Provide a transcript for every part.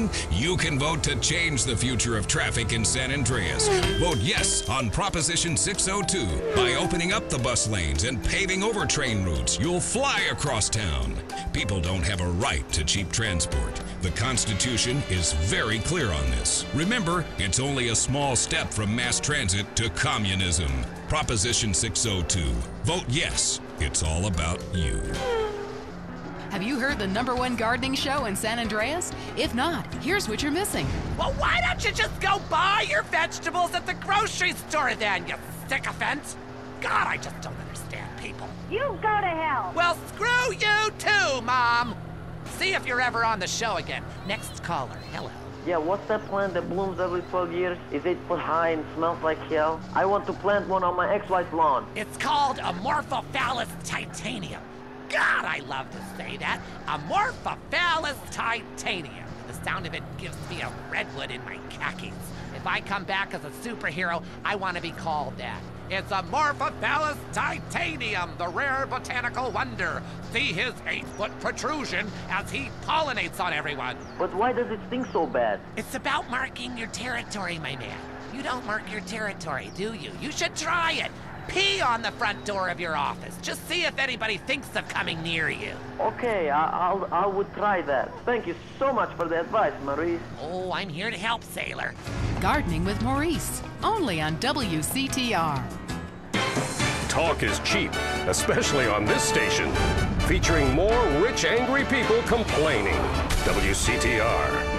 voting, you can vote to change the future of traffic in San Andreas. Vote yes on Proposition 602. By opening up the bus lanes and paving over train routes, you'll fly across town. People don't have a right to cheap transport. The Constitution is very clear on this. Remember, it's only a small step from mass transit to communism. Proposition 602. Vote yes. It's all about you. Have you heard the #1 gardening show in San Andreas? If not, here's what you're missing. Well, why don't you just go buy your vegetables at the grocery store then, you sycophant? God, I just don't understand people. You go to hell. Well, screw you too, Mom. See if you're ever on the show again. Next caller, hello. Yeah, what's that plant that blooms every 12 years? Is 8 foot high and smells like hell? I want to plant one on my ex-wife's lawn. It's called Amorphophallus titanium. God, I love to say that. Amorphophallus titanium. The sound of it gives me a redwood in my khakis. If I come back as a superhero, I want to be called that. It's Amorphophallus titanium, the rare botanical wonder. See his 8-foot protrusion as he pollinates on everyone. But why does it stink so bad? It's about marking your territory, my man. You don't mark your territory, do you? You should try it. Pee on the front door of your office. Just see if anybody thinks of coming near you. Okay, I would try that. Thank you so much for the advice, Maurice. Oh, I'm here to help, sailor. Gardening with Maurice, only on WCTR. Talk is cheap, especially on this station. Featuring more rich, angry people complaining. WCTR.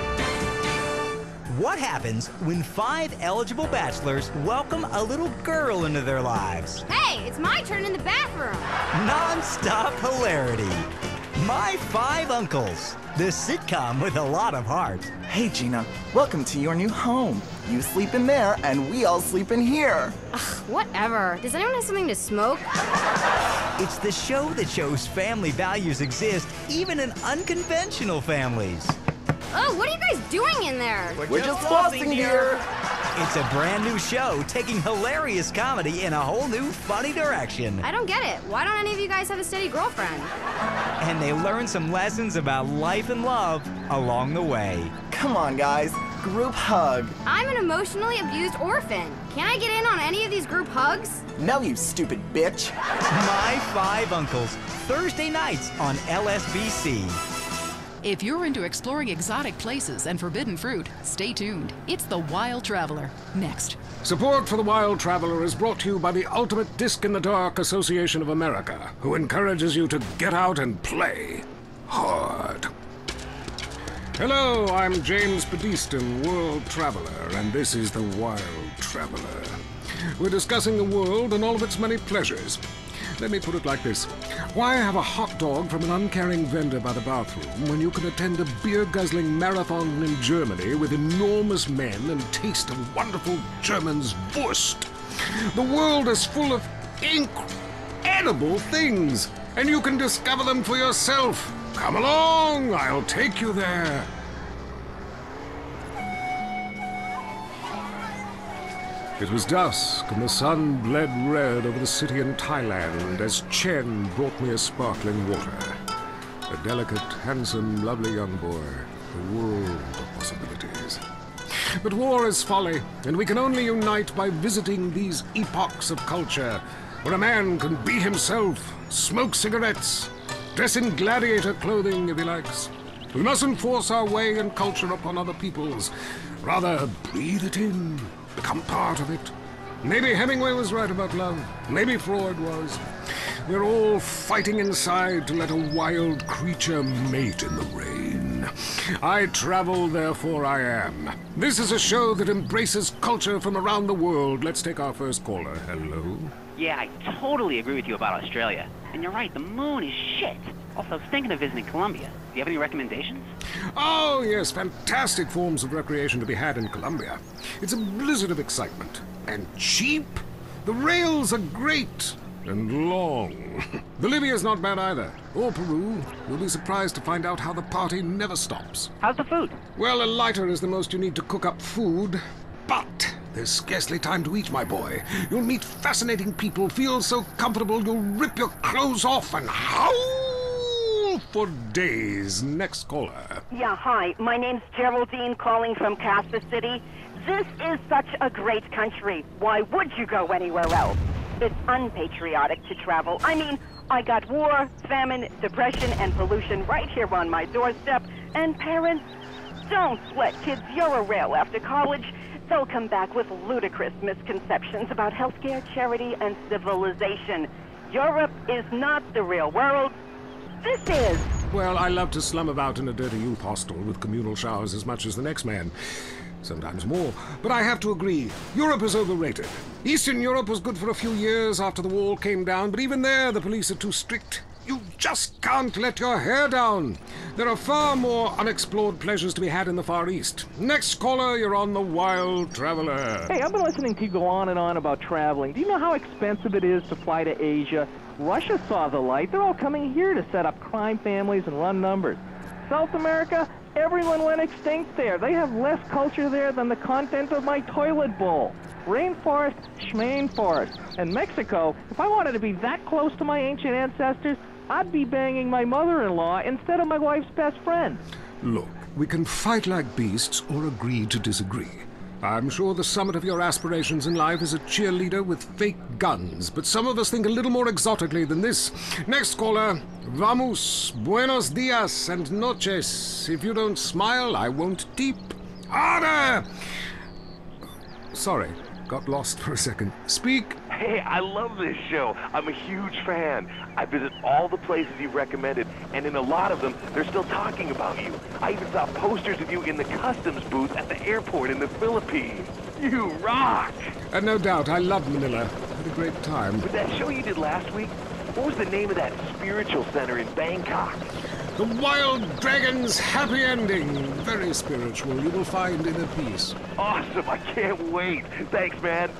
What happens when 5 eligible bachelors welcome a little girl into their lives? Hey, it's my turn in the bathroom. Non-stop hilarity. My 5 Uncles, the sitcom with a lot of heart. Hey, Gina, welcome to your new home. You sleep in there, and we all sleep in here. Ugh, whatever. Does anyone have something to smoke? It's the show that shows family values exist even in unconventional families. Oh, what are you guys doing in there? We're just flossing here. It's a brand new show taking hilarious comedy in a whole new funny direction. I don't get it. Why don't any of you guys have a steady girlfriend? And they learn some lessons about life and love along the way. Come on, guys. Group hug. I'm an emotionally abused orphan. Can I get in on any of these group hugs? No, you stupid bitch. My 5 Uncles, Thursday nights on LSBC. If you're into exploring exotic places and forbidden fruit, stay tuned. It's The Wild Traveler. Next. Support for The Wild Traveler is brought to you by the Ultimate Disc in the Dark Association of America, who encourages you to get out and play hard. Hello, I'm James Pedestin, World Traveler, and this is The Wild Traveler. We're discussing the world and all of its many pleasures. Let me put it like this. Why have a hot dog from an uncaring vendor by the bathroom when you can attend a beer-guzzling marathon in Germany with enormous men and taste a wonderful German's Wurst? The world is full of incredible things, and you can discover them for yourself. Come along, I'll take you there. It was dusk, and the sun bled red over the city in Thailand as Chen brought me a sparkling water. A delicate, handsome, lovely young boy. A world of possibilities. But war is folly, and we can only unite by visiting these epochs of culture, where a man can be himself, smoke cigarettes, dress in gladiator clothing if he likes. We mustn't force our way and culture upon other people's. Rather, breathe it in. Become part of it. Maybe Hemingway was right about love. Maybe Freud was. We're all fighting inside to let a wild creature mate in the rain. I travel, therefore I am. This is a show that embraces culture from around the world. Let's take our first caller. Hello? Yeah, I totally agree with you about Australia. And you're right, the moon is shit. Also, I was thinking of visiting Colombia. Do you have any recommendations? Oh, yes, fantastic forms of recreation to be had in Colombia. It's a blizzard of excitement. And cheap. The rails are great. And long. Bolivia's not bad either. Or Peru. You'll be surprised to find out how the party never stops. How's the food? Well, a lighter is the most you need to cook up food. But there's scarcely time to eat, my boy. You'll meet fascinating people, feel so comfortable you'll rip your clothes off and howl for days. Next caller. Yeah, hi. My name's Geraldine, calling from Kansas City. This is such a great country. Why would you go anywhere else? It's unpatriotic to travel. I mean, I got war, famine, depression, and pollution right here on my doorstep. And parents, don't sweat, kids. You're a rail after college. They'll come back with ludicrous misconceptions about healthcare, charity, and civilization. Europe is not the real world. This is. Well, I love to slum about in a dirty youth hostel with communal showers as much as the next man. Sometimes more. But I have to agree, Europe is overrated. Eastern Europe was good for a few years after the wall came down, but even there the police are too strict. You just can't let your hair down. There are far more unexplored pleasures to be had in the Far East. Next caller, you're on the Wild Traveler. Hey, I've been listening to you go on and on about traveling. Do you know how expensive it is to fly to Asia? Russia saw the light. They're all coming here to set up crime families and run numbers. South America, everyone went extinct there. They have less culture there than the content of my toilet bowl. Rainforest, schmain forest. And Mexico, if I wanted to be that close to my ancient ancestors, I'd be banging my mother-in-law instead of my wife's best friend. Look, we can fight like beasts or agree to disagree. I'm sure the summit of your aspirations in life is a cheerleader with fake guns, but some of us think a little more exotically than this. Next caller, vamos, buenos dias and noches. If you don't smile, I won't deep. Order! Sorry, got lost for a second. Speak. Hey, I love this show. I'm a huge fan. I visit all the places you've recommended, and in a lot of them, they're still talking about you. I even saw posters of you in the customs booth at the airport in the Philippines. You rock! No doubt, I love Manila. Had a great time. But that show you did last week, what was the name of that spiritual center in Bangkok? The Wild Dragon's Happy Ending. Very spiritual. You will find inner peace. Awesome. I can't wait. Thanks, man.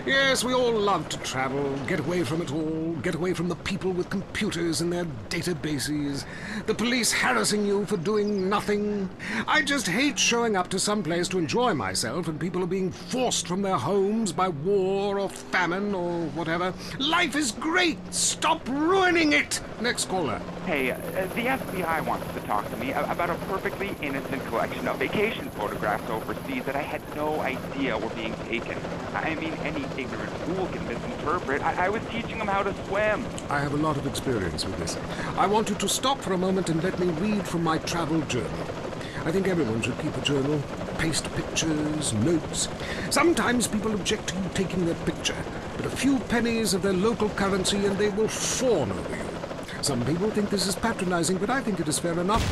Yes, we all love to travel, get away from it all, get away from the people with computers and their databases, the police harassing you for doing nothing. I just hate showing up to some place to enjoy myself and people are being forced from their homes by war or famine or whatever. Life is great. Stop ruining it. Next caller. Hey, the FBI wants to talk to me about a perfectly innocent collection of vacation photographs overseas that I had no idea were being taken. I mean, any ignorant fool can misinterpret. I was teaching them how to swim. I have a lot of experience with this. I want you to stop for a moment and let me read from my travel journal. I think everyone should keep a journal. Paste pictures, notes. Sometimes people object to you taking their picture, but a few pennies of their local currency and they will fawn over you. Some people think this is patronizing, but I think it is fair enough.